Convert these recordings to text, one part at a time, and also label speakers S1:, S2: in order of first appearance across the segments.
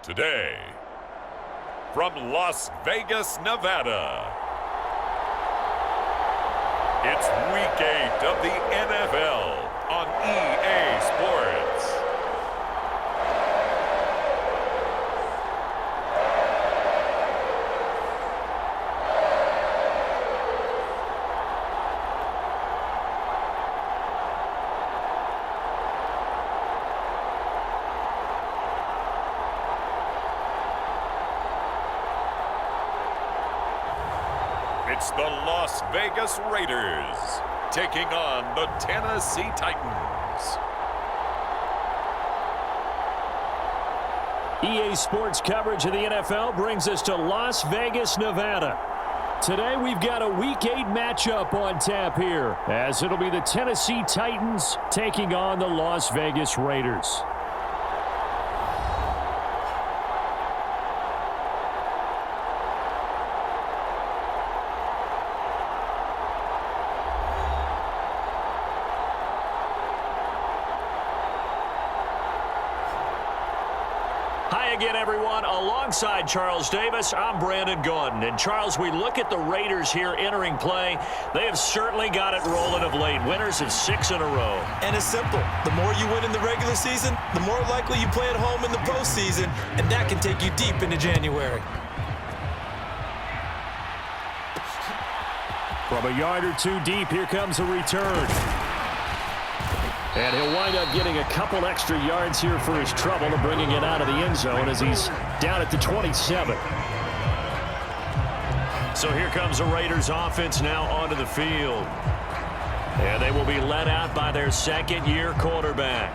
S1: Today, from Las Vegas, Nevada, it's Week 8 of the NFL on EA Sports. It's the Las Vegas Raiders taking on the Tennessee Titans.
S2: EA Sports coverage of the NFL brings us to Las Vegas, Nevada. Today we've got a Week 8 matchup on tap here, as it'll be the Tennessee Titans taking on the Las Vegas Raiders. Hi again, everyone. Alongside Charles Davis, I'm Brandon Gordon. And Charles, we look at the Raiders here entering play. They have certainly got it rolling of late. Winners of 6 in a row.
S3: And it's simple. The more you win in the regular season, the more likely you play at home in the postseason, and that can take you deep into January.
S2: From a yard or two deep, here comes a return. And he'll wind up getting a couple extra yards here for his trouble and bringing it out of the end zone as he's down at the 27. So here comes the Raiders offense now onto the field. And they will be led out by their second-year quarterback.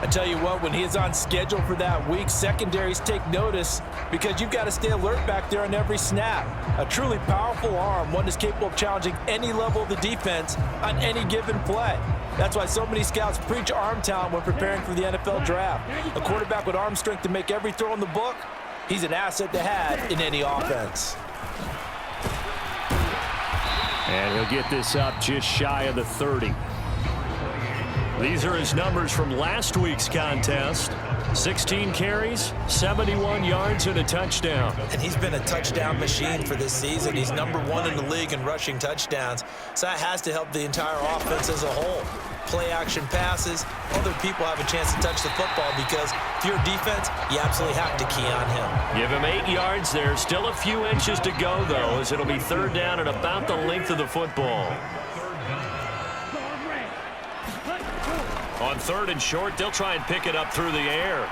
S3: I tell you what, when he is on schedule for that week, secondaries take notice because you've got to stay alert back there on every snap. A truly powerful arm, one that's capable of challenging any level of the defense on any given play. That's why so many scouts preach arm talent when preparing for the NFL draft. A quarterback with arm strength to make every throw in the book, he's an asset to have in any offense.
S2: And he'll get this up just shy of the 30. These are his numbers from last week's contest. 16 carries, 71 yards, and a touchdown.
S3: And he's been a touchdown machine for this season. He's #1 in the league in rushing touchdowns. So that has to help the entire offense as a whole. Play action passes, other people have a chance to touch the football because if you're a defense, you absolutely have to key on him.
S2: Give him 8 yards there. Still a few inches to go, though, as it'll be third down at about the length of the football. On third and short, they'll try and pick it up through the air.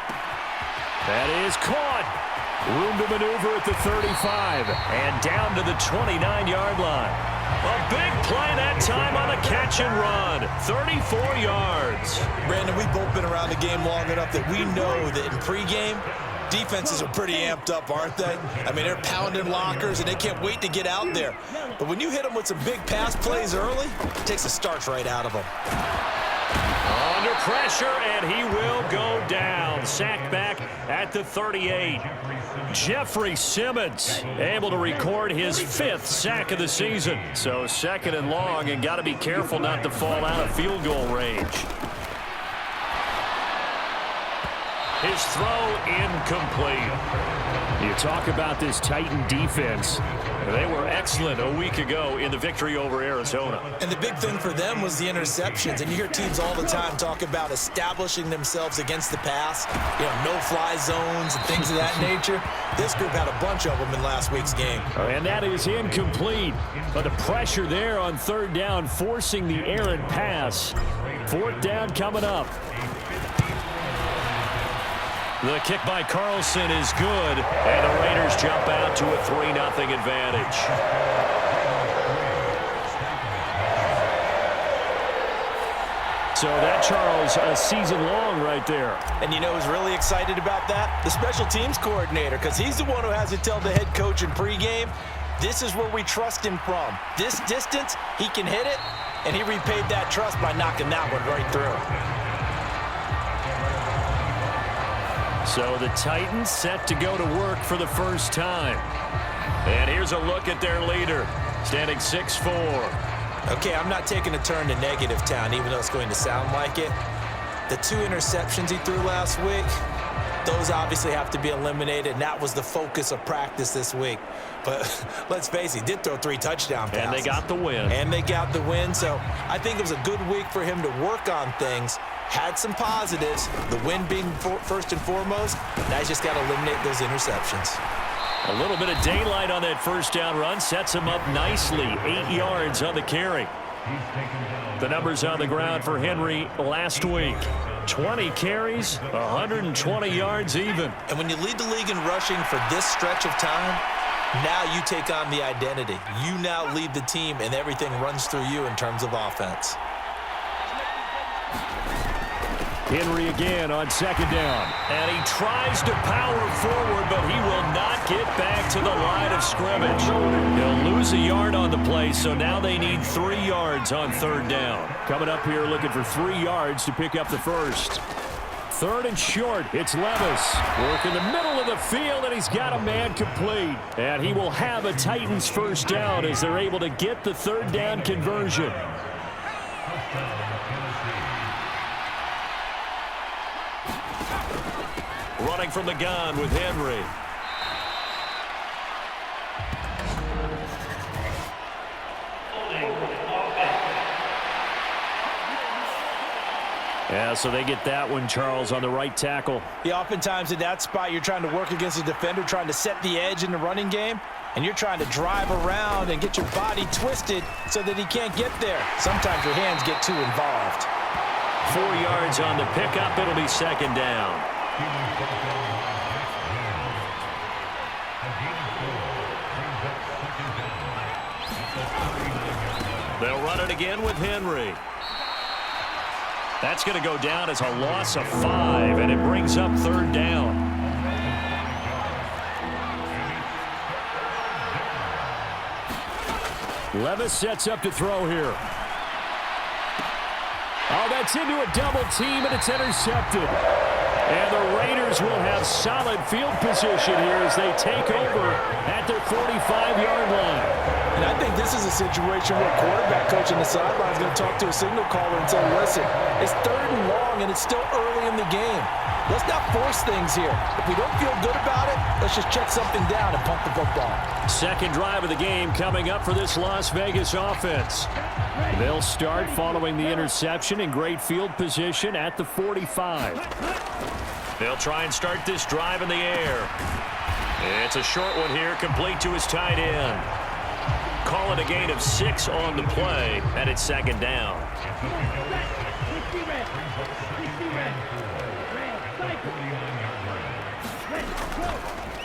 S2: That is caught. Room to maneuver at the 35 and down to the 29-yard line. A big play that time on the catch and run. 34 yards.
S3: Brandon, we've both been around the game long enough that we know that in pregame, defenses are pretty amped up, aren't they? I mean, they're pounding lockers, and they can't wait to get out there. But when you hit them with some big pass plays early, it takes the starch right out of them.
S2: Under pressure, and he will go down. Sacked back at the 38. Jeffrey Simmons able to record his 5th sack of the season. So second and long, and got to be careful not to fall out of field goal range. His throw incomplete. You talk about this Titan defense. They were excellent a week ago in the victory over Arizona.
S3: And the big thing for them was the interceptions. And you hear teams all the time talk about establishing themselves against the pass. You know, no-fly zones and things of that nature. This group had a bunch of them in last week's game.
S2: And that is incomplete. But the pressure there on third down, forcing the errant pass. Fourth down coming up. The kick by Carlson is good, and the Raiders jump out to a 3-0 advantage. So that, Charles, a season long right there.
S3: And you know who's really excited about that? The special teams coordinator, because he's the one who has to tell the head coach in pregame, this is where we trust him from. This distance, he can hit it, and he repaid that trust by knocking that one right through.
S2: So the Titans set to go to work for the first time. And here's a look at their leader, standing 6'4".
S3: Okay, I'm not taking a turn to negative town, even though it's going to sound like it. The 2 interceptions he threw last week, Those obviously have to be eliminated, and that was the focus of practice this week. But let's face it, he did throw 3 touchdown passes.
S2: And they got the win.
S3: And they got the win, so I think it was a good week for him to work on things. Had some positives, the win being first and foremost. Now he's just got to eliminate those interceptions.
S2: A little bit of daylight on that first down run sets him up nicely. 8 yards on the carry. The numbers on the ground for Henry last week. 20 carries, 120 yards even.
S3: And when you lead the league in rushing for this stretch of time, now you take on the identity. You now lead the team, and everything runs through you in terms of offense.
S2: Henry again on second down. And he tries to power forward, but he will not get back to the line of scrimmage. He'll lose a yard on the play, so now they need 3 yards on third down. Coming up here looking for 3 yards to pick up the first. Third and short, it's Levis. Work in the middle of the field, and he's got a man complete. And he will have a Titans first down as they're able to get the third down conversion. Running from the gun with Henry. Yeah, so they get that one, Charles, on the right tackle.
S3: Yeah, oftentimes in that spot, you're trying to work against a defender, trying to set the edge in the running game, and you're trying to drive around and get your body twisted so that he can't get there. Sometimes your hands get too involved.
S2: 4 yards on the pickup. It'll be second down. They'll run it again with Henry. That's going to go down as a loss of 5, and it brings up third down. Levis sets up to throw here. Oh, that's into a double team, and it's intercepted. And the Raiders will have solid field position here as they take over at their 45-yard line.
S3: And I think this is a situation where a quarterback coach on the sideline is going to talk to a signal caller and say, listen, it's third and long, and it's still early in the game. Let's not force things here. If we don't feel good about it, let's just check something down and pump the football. Second drive of the game coming up for this Las Vegas offense. They'll start following the interception in great field position at the 45.
S2: They'll try and start this drive in the air. It's a short one here, complete to his tight end. Call it a gain of 6 on the play, and it's second down.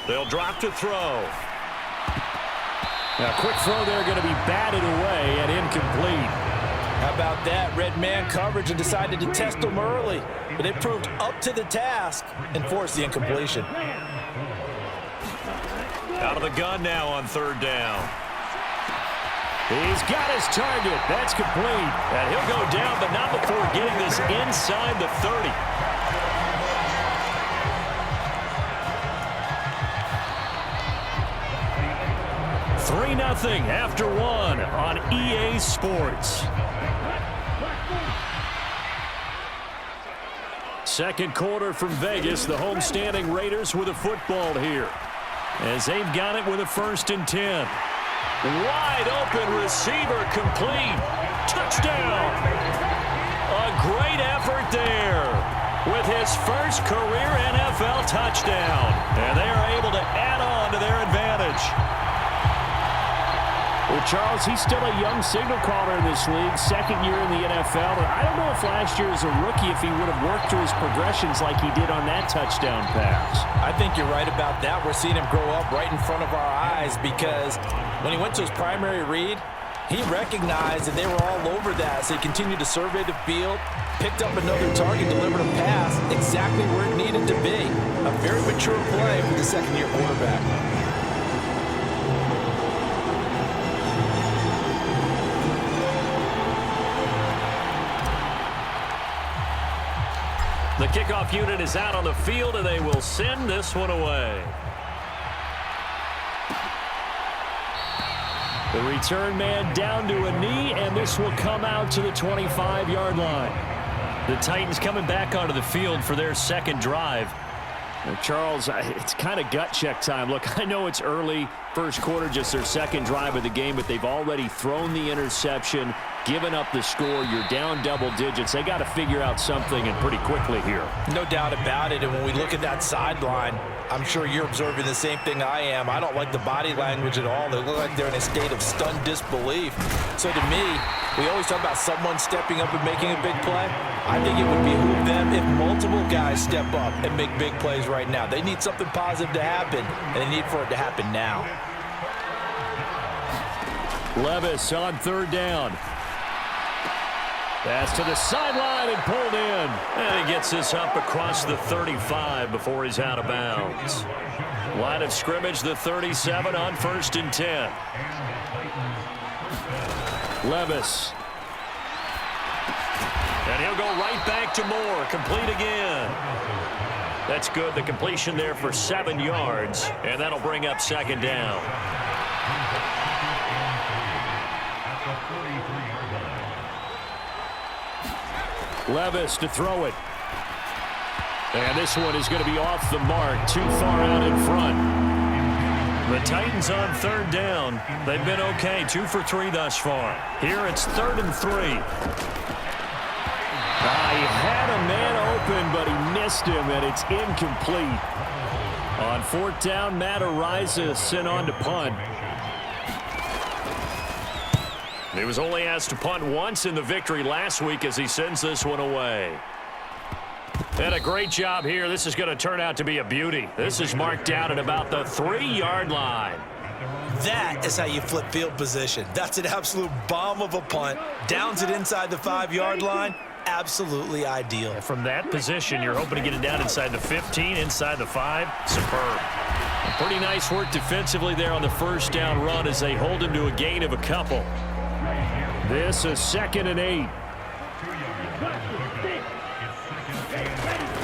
S2: They'll drop to throw. Now, quick throw there, going to be batted away and incomplete.
S3: How about that? Red man coverage and decided to test them early, but it proved up to the task and forced the incompletion.
S2: Out of the gun now on third down. He's got his target. That's complete. And he'll go down, but not before getting this inside the 30. Nothing after one on EA Sports. Second quarter from Vegas. The homestanding Raiders with a football here, as they've got it with a 1st and 10. Wide open receiver, complete. Touchdown. A great effort there with his first career NFL touchdown. And they are able to add on to their advantage. Well, Charles, he's still a young signal caller in this league, second year in the NFL. And I don't know if last year as a rookie, if he would have worked through his progressions like he did on that touchdown pass. I think you're right about that. We're seeing him grow up right in front of our eyes, because when he went to his primary read, he recognized that they were all over that. So he continued to survey the field, picked up another target, delivered a pass exactly where it needed to be. A very mature play for the second-year quarterback. The kickoff unit is out on the field, and they will send this one away. The return man down to a knee, and this will come out to the 25-yard line. The Titans coming back onto the field for their second drive. Charles, it's kind of gut check time. Look, I know it's early, first quarter, just their second drive of the game, but they've already thrown the interception, given up the score. You're down double digits. They got to figure out something, and pretty quickly here.
S3: No doubt about it, and when we look at that sideline, I'm sure you're observing the same thing I am. I don't like the body language at all. They look like they're in a state of stunned disbelief. So to me, we always talk about someone stepping up and making a big play. I think it would behoove them if multiple guys step up and make big plays right now. They need something positive to happen, and they need for it to happen now.
S2: Levis on third down. Pass to the sideline and pulled in. And he gets this up across the 35 before he's out of bounds. Line of scrimmage, the 37 on 1st and 10. Levis. And he'll go right back to Moore. Complete again. That's good. The completion there for 7 yards. And that'll bring up second down. Levis to throw it. And this one is going to be off the mark. Too far out in front. The Titans on third down. They've been okay. 2 for 3 thus far. Here it's 3rd and 3. He had a man open, but he missed him, and it's incomplete. On 4th down, Matt Ariza sent on to punt. He was only asked to punt once in the victory last week as he sends this one away. And a great job here. This is going to turn out to be a beauty. This is marked down at about the 3-yard line.
S3: That is how you flip field position. That's an absolute bomb of a punt. Downs it inside the 5-yard line. Absolutely ideal.
S2: From that position, you're hoping to get it down inside the 15, inside the 5. Superb. Pretty nice work defensively there on the first down run as they hold him to a gain of a couple. This is 2nd and 8.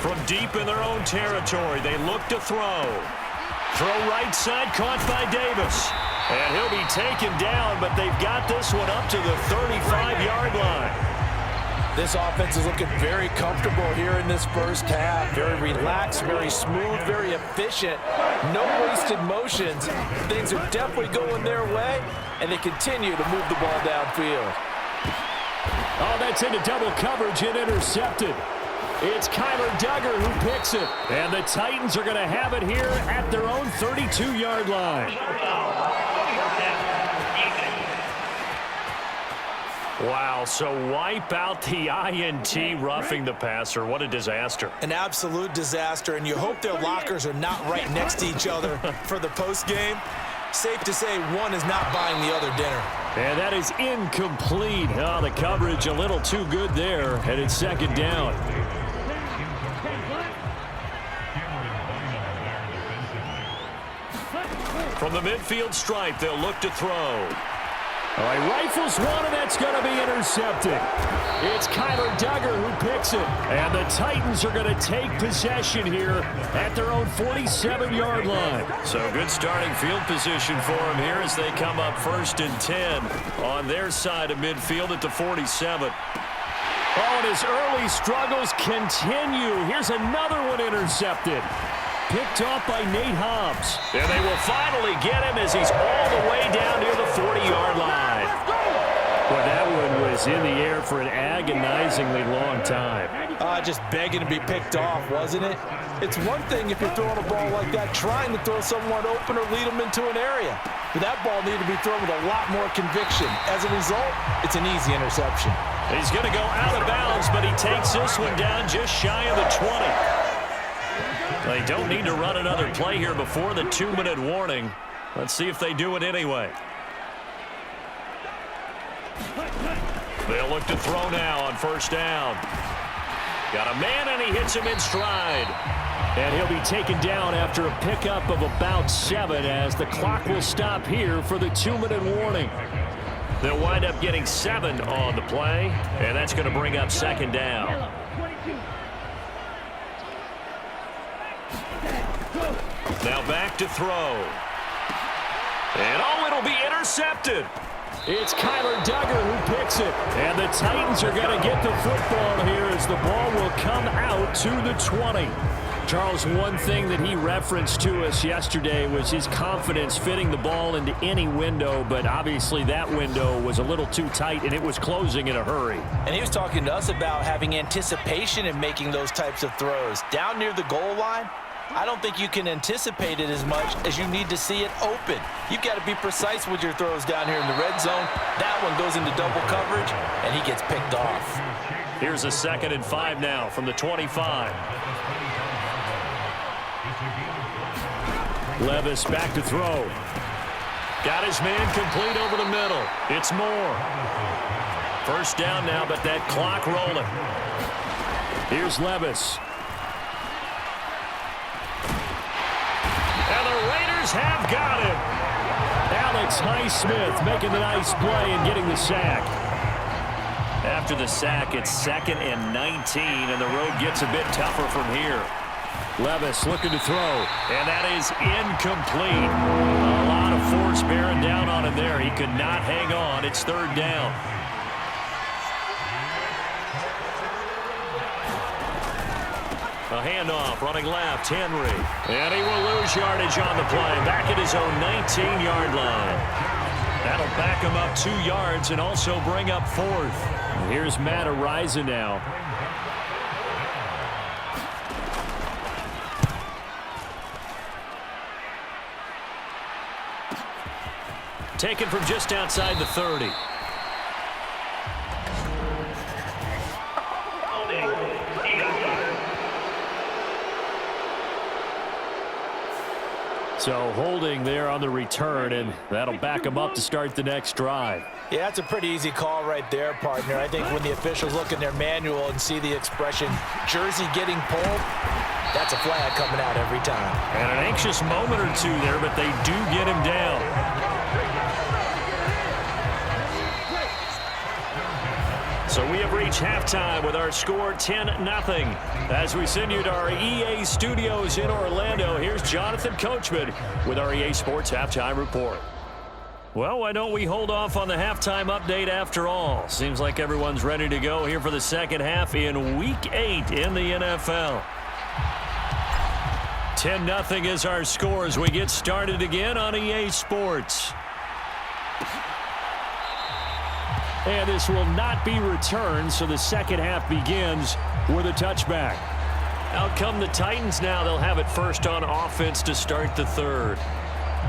S2: From deep in their own territory, they look to throw. Throw right side, caught by Davis. And he'll be taken down, but they've got this one up to the 35-yard line.
S3: This offense is looking very comfortable here in this first half. Very relaxed, very smooth, very efficient. No wasted motions. Things are definitely going their way, and they continue to move the ball downfield.
S2: Oh, that's into double coverage and intercepted. It's Kyler Duggar who picks it. And the Titans are going to have it here at their own 32-yard line. Wow, so wipe out the INT, roughing the passer. What a disaster.
S3: An absolute disaster, and you hope their lockers are not right next to each other for the postgame. Safe to say one is not buying the other dinner.
S2: And that is incomplete. Oh, the coverage a little too good there, and it's 2nd down. From the midfield stripe, they'll look to throw. All right, rifles one, and that's going to be intercepted. It's Kyler Duggar who picks it. And the Titans are going to take possession here at their own 47-yard line. So good starting field position for them here as they come up 1st and 10 on their side of midfield at the 47. Oh, and his early struggles continue. Here's another one intercepted. Picked off by Nate Hobbs. And they will finally get him as he's all the way down near the 40-yard line. Well, that one was in the air for an agonizingly long time.
S3: Just begging to be picked off, wasn't it? It's one thing if you're throwing a ball like that, trying to throw someone open or lead them into an area. But that ball needed to be thrown with a lot more conviction. As a result, it's an easy interception.
S2: He's going to go out of bounds, but he takes this one down just shy of the 20. They don't need to run another play here before the 2-minute warning. Let's see if they do it anyway. They'll look to throw now on 1st down. Got a man, and he hits him in stride. And he'll be taken down after a pickup of about 7 as the clock will stop here for the 2-minute warning. They'll wind up getting 7 on the play, and that's going to bring up 2nd down. Now back to throw. And oh, it'll be intercepted. It's Kyler Duggar who picks it. And the Titans are going to get the football here as the ball will come out to the 20. Charles, one thing that he referenced to us yesterday was his confidence fitting the ball into any window, but obviously that window was a little too tight, and it was closing in a hurry.
S3: And he was talking to us about having anticipation in making those types of throws. Down near the goal line, I don't think you can anticipate it as much as you need to see it open. You've got to be precise with your throws down here in the red zone. That one goes into double coverage, and he gets picked off.
S2: Here's a 2nd and 5 now from the 25. Levis back to throw. Got his man complete over the middle. It's Moore. First down now, but that clock rolling. Here's Levis. And the Raiders have got him. Alex Highsmith making the nice play and getting the sack. After the sack, it's 2nd and 19, and the road gets a bit tougher from here. Levis looking to throw, and that is incomplete. A lot of force bearing down on him there. He could not hang on. It's 3rd down. A handoff, running left, Henry. And he will lose yardage on the play. Back at his own 19-yard line. That'll back him up 2 yards and also bring up 4th. Here's Matt Ariza now. Taken from just outside the 30. So holding there on the return, and that'll back them up to start the next drive.
S3: Yeah, that's a pretty easy call right there, partner. I think when the officials look in their manual and see the expression jersey getting pulled, that's a flag coming out every time.
S2: And an anxious moment or two there, but they do get him down. So we have reached halftime with our score 10-0. As we send you to our EA studios in Orlando, here's Jonathan Coachman with our EA Sports Halftime Report. Well, why don't we hold off on the halftime update after all? Seems like everyone's ready to go here for the second half in Week 8 in the NFL. 10-0 is our score as we get started again on EA Sports. And this will not be returned, so the second half begins with a touchback. Out come the Titans now. They'll have it first on offense to start the 3rd.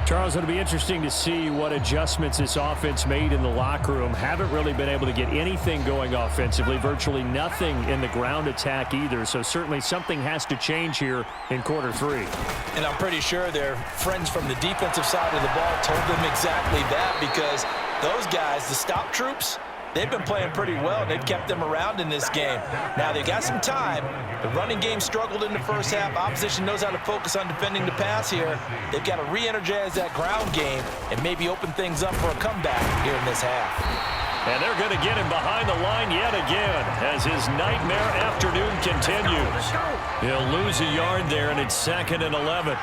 S2: Charles, it'll be interesting to see what adjustments this offense made in the locker room. Haven't really been able to get anything going offensively, virtually nothing in the ground attack either. So certainly something has to change here in quarter 3.
S3: And I'm pretty sure their friends from the defensive side of the ball told them exactly that, because those guys, the stop troops, they've been playing pretty well. They've kept them around in this game. Now, they've got some time. The running game struggled in the first half. Opposition knows how to focus on defending the pass here. They've got to re-energize that ground game and maybe open things up for a comeback here in this half.
S2: And they're going to get him behind the line yet again as his nightmare afternoon continues. He'll lose a yard there, and it's 2nd and 11.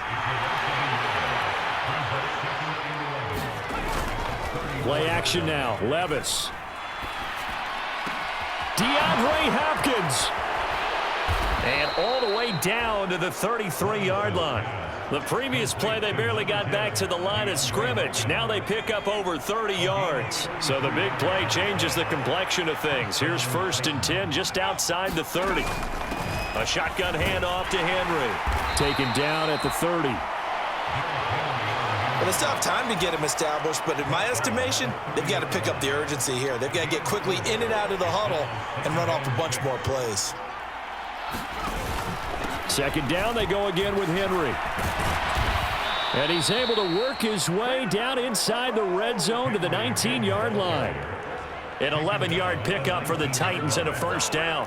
S2: Play action now. Levis. DeAndre Hopkins. And all the way down to the 33-yard line. The previous play, they barely got back to the line of scrimmage. Now they pick up over 30 yards. So the big play changes the complexion of things. Here's 1st and 10 just outside the 30. A shotgun handoff to Henry. Taken down at the 30.
S3: Well, it's not time to get him established, but in my estimation, they've got to pick up the urgency here. They've got to get quickly in and out of the huddle and run off a bunch more plays.
S2: 2nd down, they go again with Henry. And he's able to work his way down inside the red zone to the 19-yard line. An 11-yard pickup for the Titans and a 1st down.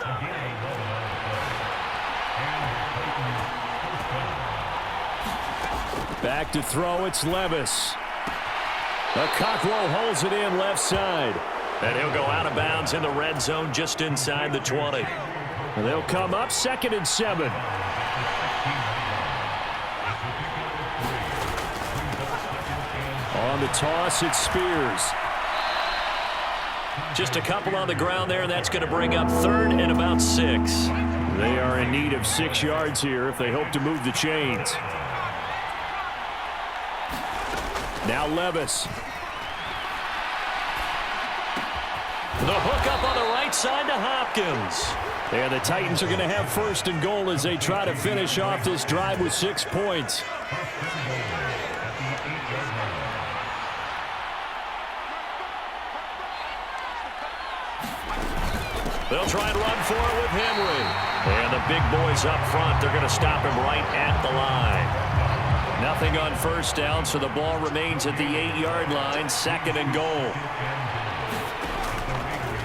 S2: Back to throw, it's Levis. Cockrell holds it in left side. And he'll go out of bounds in the red zone just inside the 20. And they'll come up 2nd and 7. On the toss, it's Spears. Just a couple on the ground there, and that's going to bring up 3rd and about 6. They are in need of 6 yards here if they hope to move the chains. Now Levis. The hook up on the right side to Hopkins. And the Titans are going to have 1st and goal as they try to finish off this drive with 6 points. They'll try and run for it with Henry. And the big boys up front, they're going to stop him right at the line. Nothing on 1st down, so the ball remains at the 8-yard line, 2nd and goal.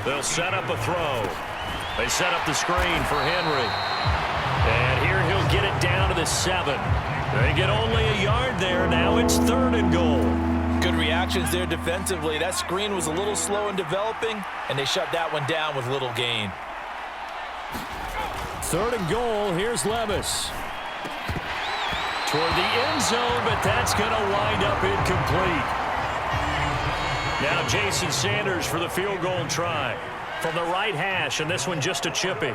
S2: They'll set up a throw. They set up the screen for Henry. And here he'll get it down to the 7. They get only a yard there. Now it's 3rd and goal.
S3: Good reactions there defensively. That screen was a little slow in developing, and they shut that one down with little gain.
S2: 3rd and goal. Here's Levis. Toward the end zone, but that's going to wind up incomplete. Now Jason Sanders for the field goal try from the right hash, and this one just a chippy.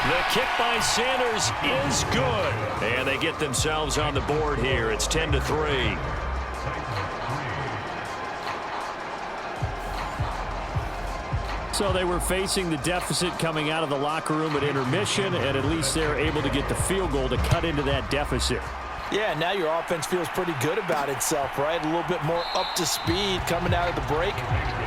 S2: The kick by Sanders is good, and they get themselves on the board here. It's 10-3. So they were facing the deficit coming out of the locker room at intermission, and at least they're able to get the field goal to cut into that deficit.
S3: Yeah, now your offense feels pretty good about itself, right? A little bit more up to speed coming out of the break.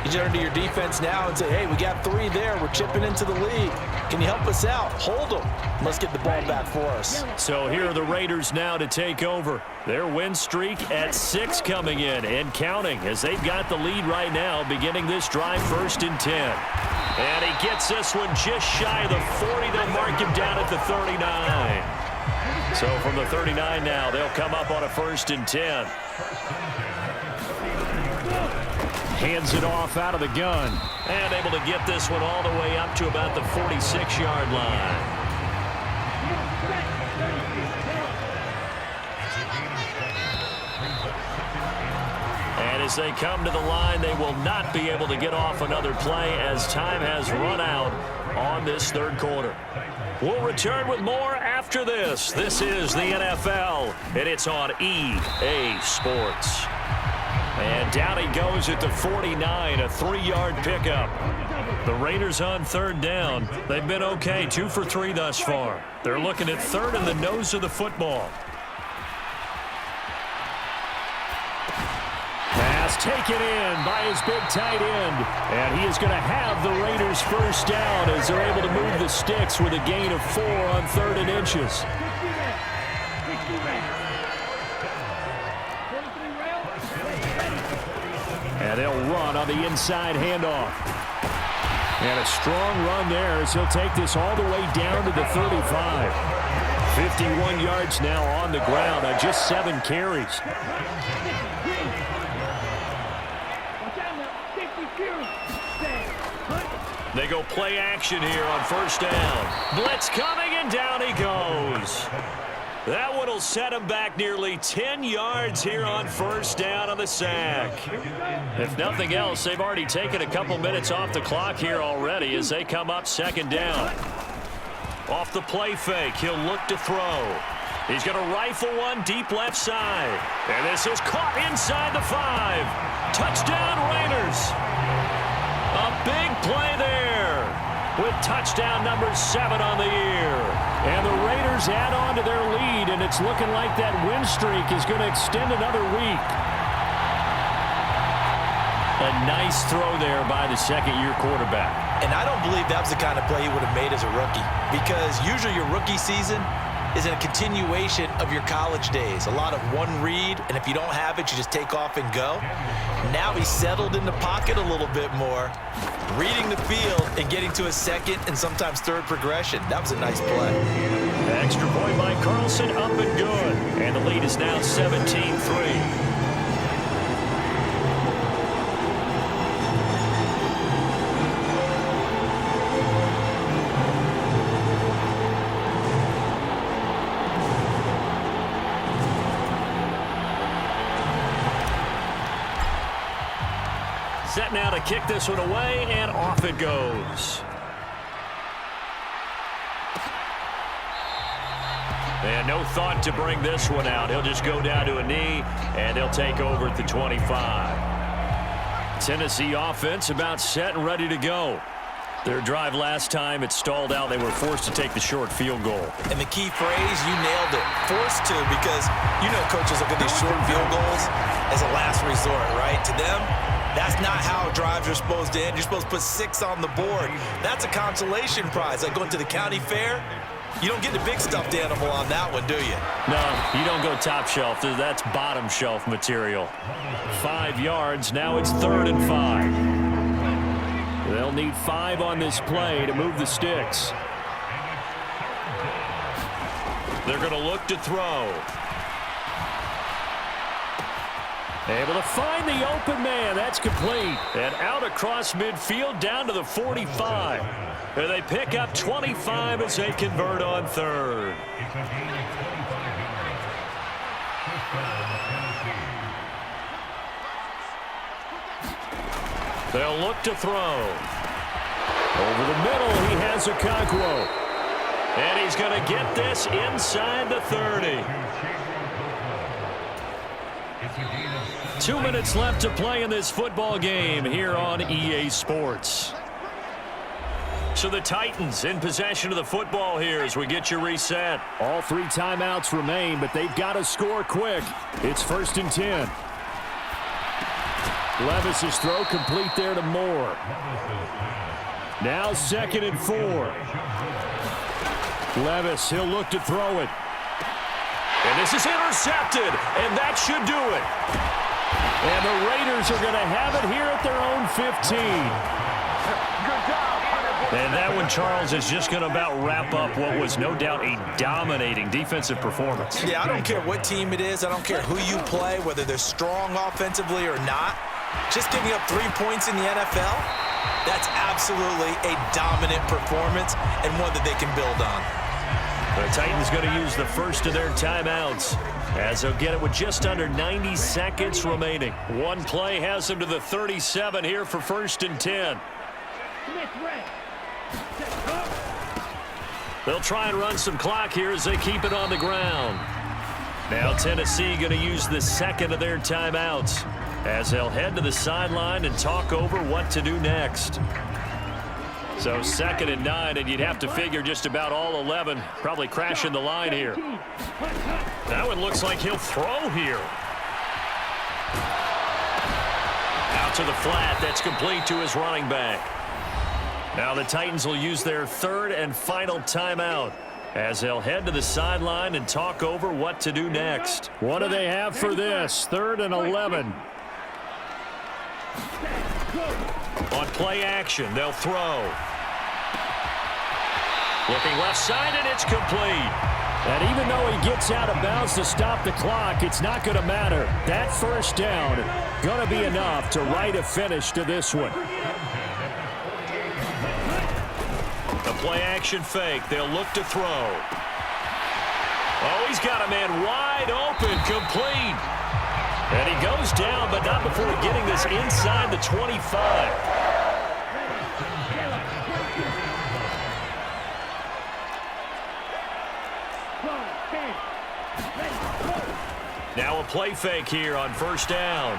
S3: You turn to your defense now and say, hey, we got 3 there. We're chipping into the lead. Can you help us out? Hold them. Let's get the ball back for us.
S2: So here are the Raiders now to take over. Their win streak at 6 coming in and counting as they've got the lead right now, beginning this drive 1st and 10. And he gets this one just shy of the 40. They'll mark him down at the 39. So from the 39 now, they'll come up on a 1st and 10. Hands it off out of the gun. And able to get this one all the way up to about the 46-yard line. And as they come to the line, they will not be able to get off another play as time has run out on this 3rd quarter. We'll return with more after this. This is the NFL, and it's on EA Sports. And down he goes at the 49, a 3-yard pickup. The Raiders on 3rd down. They've been okay, 2 for 3 thus far. They're looking at 3rd in the nose of the football. Pass taken in by his big tight end. And he is going to have the Raiders 1st down as they're able to move the sticks with a gain of 4 on 3rd and inches. And they'll run on the inside handoff. And a strong run there as he'll take this all the way down to the 35. 51 yards now on the ground on just 7 carries. They go play action here on 1st down. Blitz coming, and down he goes. That one will set him back nearly 10 yards here on 1st down on the sack. If nothing else, they've already taken a couple minutes off the clock here already as they come up 2nd down. Off the play fake, he'll look to throw. He's going to rifle one deep left side. And this is caught inside the 5. Touchdown Raiders. A big play there with touchdown number 7 on the year. And the Raiders add on to their lead, and it's looking like that win streak is going to extend another week. A nice throw there by the 2nd-year quarterback.
S3: And I don't believe that was the kind of play he would have made as a rookie, because usually your rookie season is a continuation of your college days. A lot of one read, and if you don't have it, you just take off and go. Now he's settled in the pocket a little bit more, reading the field and getting to a 2nd and sometimes 3rd progression. That was a nice play.
S2: Extra point by Carlson, up and good. And the lead is now 17-3. Set now to kick this one away, and off it goes. And no thought to bring this one out. He'll just go down to a knee, and they'll take over at the 25. Tennessee offense about set and ready to go. Their drive last time, it stalled out. They were forced to take the short field goal.
S3: And the key phrase, you nailed it. Forced to, because you know coaches look at these short field goals as a last resort, right? To them, that's not how drives are supposed to end. You're supposed to put 6 on the board. That's a consolation prize. Like going to the county fair, you don't get the big stuffed animal on that one, do you?
S2: No, you don't go top shelf. That's bottom shelf material. 5 yards. Now it's 3rd and 5. They'll need 5 on this play to move the sticks. They're going to look to throw. Able to find the open man. That's complete. And out across midfield down to the 45. And they pick up 25 as they convert on 3rd. They'll look to throw. Over the middle, he has Okonkwo. And he's going to get this inside the 30. 2 minutes left to play in this football game here on EA Sports. So the Titans in possession of the football here as we get you reset. All 3 timeouts remain, but they've got to score quick. It's 1st and 10. Levis's throw complete there to Moore. Now 2nd and 4. Levis, he'll look to throw it. And this is intercepted, and that should do it. And the Raiders are going to have it here at their own 15. And that one, Charles, is just going to about wrap up what was no doubt a dominating defensive performance.
S3: Yeah, I don't care what team it is. I don't care who you play, whether they're strong offensively or not. Just giving up 3 points in the NFL, that's absolutely a dominant performance and one that they can build on.
S2: The Titans going to use the first of their timeouts as they'll get it with just under 90 seconds remaining. One play has them to the 37 here for 1st and 10. They'll try and run some clock here as they keep it on the ground. Now Tennessee going to use the second of their timeouts as they'll head to the sideline and talk over what to do next. So 2nd and 9, and you'd have to figure just about all 11 probably crashing the line here. That one looks like he'll throw here. Out to the flat. That's complete to his running back. Now the Titans will use their 3rd and final timeout as they'll head to the sideline and talk over what to do next. What do they have for this? 3rd and 11. On play action, they'll throw. Looking left side, and it's complete. And even though he gets out of bounds to stop the clock, it's not going to matter. That 1st down going to be enough to write a finish to this one. The play action fake. They'll look to throw. Oh, he's got a man wide open, complete. And he goes down, but not before getting this inside the 25. Now a play fake here on 1st down.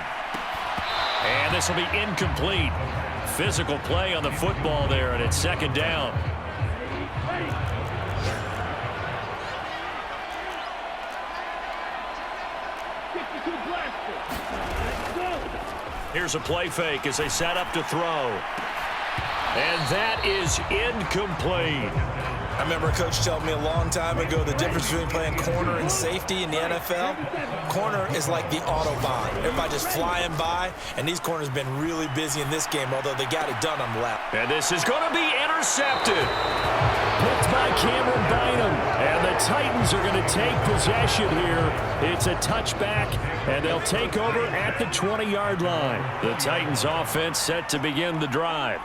S2: And this will be incomplete. Physical play on the football there, and it's 2nd down. Here's a play fake as they set up to throw. And that is incomplete.
S3: I remember a coach telling me a long time ago the difference between playing corner and safety in the NFL. Corner is like the Autobahn. Everybody just flying by, and these corners have been really busy in this game, although they got it done on the left.
S2: And this is going to be intercepted. Picked by Cameron Bynum. And the Titans are going to take possession here. It's a touchback, and they'll take over at the 20-yard line. The Titans offense set to begin the drive.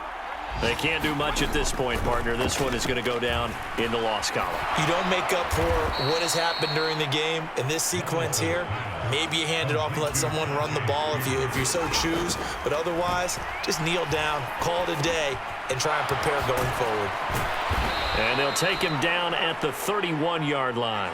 S2: They can't do much at this point, partner. This one is going to go down in the loss column.
S3: You don't make up for what has happened during the game in this sequence here. Maybe you hand it off and let someone run the ball if you so choose. But otherwise, just kneel down, call it a day, and try and prepare going forward.
S2: And they'll take him down at the 31-yard line.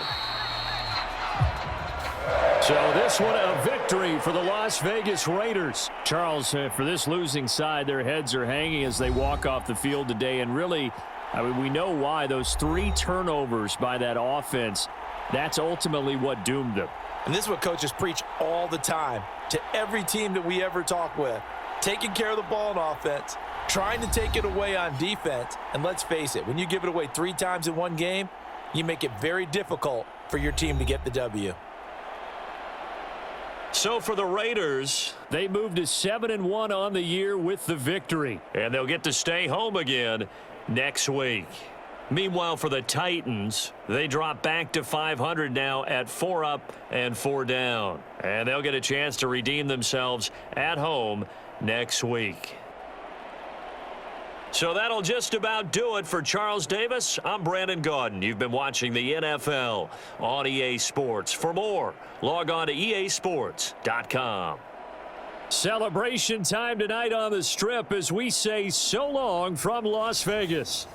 S2: So this one a victory for the Las Vegas Raiders. Charles, for this losing side, their heads are hanging as they walk off the field today. And really, I mean, we know why. Those 3 turnovers by that offense, that's ultimately what doomed them.
S3: And this is what coaches preach all the time to every team that we ever talk with. Taking care of the ball on offense, trying to take it away on defense. And let's face it, when you give it away 3 times in one game, you make it very difficult for your team to get the W.
S2: So for the Raiders, they moved to 7-1 on the year with the victory. And they'll get to stay home again next week. Meanwhile, for the Titans, they drop back to 500 now at 4 up and 4 down. And they'll get a chance to redeem themselves at home next week. So that'll just about do it for Charles Davis. I'm Brandon Gaudin. You've been watching the NFL on EA Sports. For more, log on to easports.com. Celebration time tonight on the Strip as we say so long from Las Vegas.